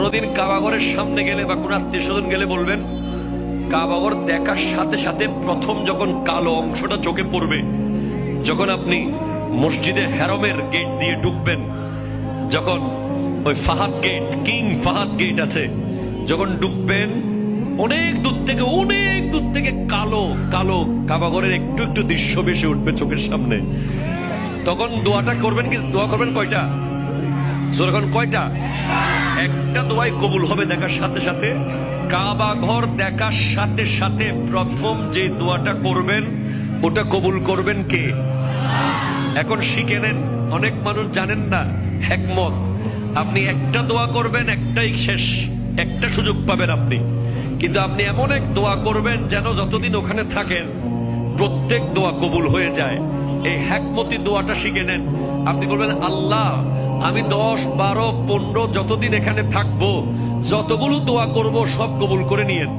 কোনোদিন কাবাঘরের সামনে গেলে বা কোনো আত্মীয় স্বজন গেলে বলবেন, কাবাঘর দেখার সাথে সাথে প্রথম যখন কালো অংশটা চোখে পড়বে, যখন আপনি মসজিদে হেরমের গেট দিয়ে ঢুকবেন, যখন ওই Fahad gate, king Fahad gate আছে, যখন ঢুকবেন অনেক দূর থেকে কালো কালো কাবাঘরের একটু একটু দৃশ্য ভেসে উঠবে চোখের সামনে। তখন দোয়াটা করবেন, কি দোয়া করবেন কয়টা? যখন কয়টা? একটা দোয়াই কবুল হবে দেখার সাথে সাথে। কাবা ঘর দেখার সাথে সাথে প্রথম যে দোয়াটা করবেন ওটা কবুল করবেন কে? এখন শিখে নেন, অনেক মানুষ জানেন না হিকমত। আপনি একটা দোয়া করবেন, একটাই শেষ, একটা সুযোগ পাবেন আপনি, কিন্তু আপনি এমন এক দোয়া করবেন যেন যতদিন ওখানে থাকেন প্রত্যেক দোয়া কবুল হয়ে যায়। এই হিকমতি দোয়াটা শিখে নেন। আপনি বলবেন, আল্লাহ আমি 10, 12, 15 যতদিন এখানে থাকবো, যতগুলো দোয়া করব সব কবুল করে নিয়েন।